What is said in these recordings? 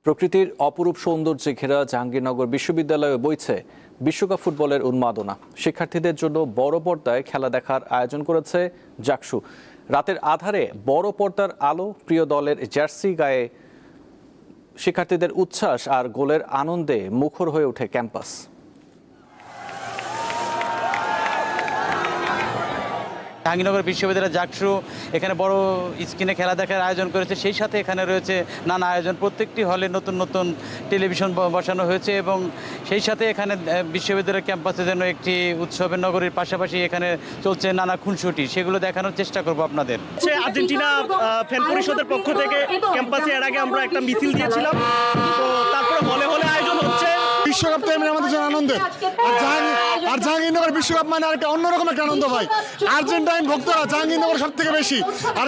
প্রকৃতির অপরূপ সৌন্দর্যে ঘেরা জাহাঙ্গীরনগর বিশ্ববিদ্যালয়ে বইছে বিশ্বকাপ ফুটবলের উন্মাদনা। শিক্ষার্থীদের জন্য বড় পর্দায় খেলা দেখার আয়োজন করেছে জাকসু। রাতের আধারে বড় পর্দার আলো, প্রিয় দলের জার্সি গায়ে শিক্ষার্থীদের উচ্ছ্বাস আর গোলের আনন্দে মুখর হয়ে ওঠে ক্যাম্পাস। জাহাঙ্গীরনগর বিশ্ববিদ্যালয়ের জাকসু এখানে বড় স্ক্রিনে খেলা দেখার আয়োজন করেছে। সেই সাথে এখানে রয়েছে নানা আয়োজন, প্রত্যেকটি হলে নতুন নতুন টেলিভিশন বসানো হয়েছে এবং সেই সাথে এখানে বিশ্ববিদ্যালয়ের ক্যাম্পাসে যেন একটি উৎসবের নগরীর পাশাপাশি এখানে চলছে নানা খুনসুটি, সেগুলো দেখানোর চেষ্টা করব আপনাদের। আর্জেন্টিনা ফ্যান পরিষদের পক্ষ থেকে ক্যাম্পাসে এর আগে আমরা একটা মিছিল দিয়েছিলাম, তো তারপরে হলে হলে আয়োজন হচ্ছে। বিশ্বকাপ তো এমনি আমাদের জন্য আনন্দের, আর জাহাঙ্গীরনগর বিশ্বকাপ মানে আর একটা অন্যরকম একটা আনন্দ ভাই। আর্জেন্টাইন ভক্তরা জাহাঙ্গীরনগর সব থেকে বেশি। আর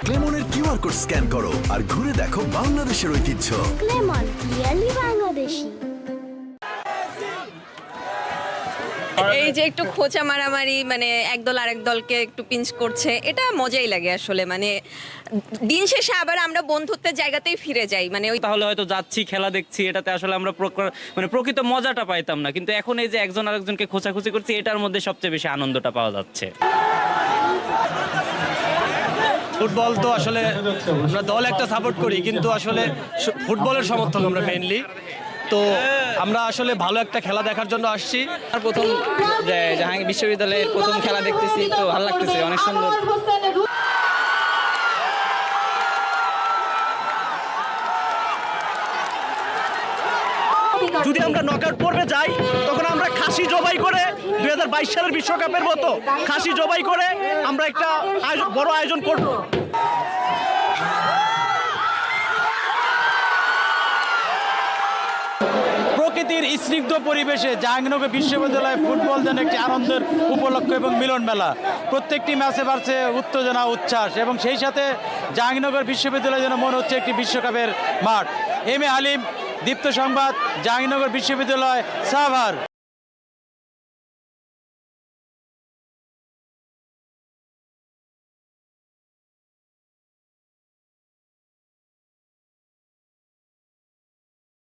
ক্লেমনের কিউআর কোড স্ক্যান করো আর ঘুরে দেখো বাংলাদেশের ঐতিহ্য। ক্লেমন রিয়েলি বাংলাদেশি। এই যে একটু খোঁচা মারামারি, মানে একদল আরেক দলকে একটু পিঞ্চ করছে, এটা মজাই লাগে আসলে। মানে দিন শেষে আবার আমরা বন্ধুত্বের জায়গাতেই ফিরে যাই। মানে ওই তাহলে হয়তো যাচ্ছি খেলা দেখছি, এটাতে আসলে আমরা মানে প্রকৃত মজাটা পাইতাম না, কিন্তু এখন এই যে একজন আরেকজনকে খোঁচাখুচি করছি, এটার মধ্যে সবচেয়ে বেশি আনন্দটা পাওয়া যাচ্ছে। ফুটবল তো আসলে আমরা দল একটা সাপোর্ট করি, কিন্তু আসলে ফুটবলের সমর্থক আমরা মেইনলি। তো আমরা আসলে ভালো একটা খেলা দেখার জন্য আসছি। আর প্রথম জাহাঙ্গীর বিশ্ববিদ্যালয়ের প্রথম খেলা দেখতেছি, তো ভালো লাগতেছে, অনেক সুন্দর। যদি আমরা নকআউট পর্বে যাই, তখন আমরা খাসি জবাই করে 2022 সালের বিশ্বকাপের মতো খাসি জবাই করে আমরা একটা বড় আয়োজন করব। প্রকৃতির স্নিগ্ধ পরিবেশে জাহাঙ্গীরনগর বিশ্ববিদ্যালয়ে ফুটবল যেন একটি আনন্দের উপলক্ষ এবং মিলন মেলা। প্রত্যেকটি ম্যাচে বাড়ছে উত্তেজনা, উচ্ছ্বাস এবং সেই সাথে জাহাঙ্গীরনগর বিশ্ববিদ্যালয় যেন মনে হচ্ছে একটি বিশ্বকাপের মাঠ। এম এ হালিম, দীপ্ত সংবাদ, জাহাঙ্গীরনগর বিশ্ববিদ্যালয়, সাভার।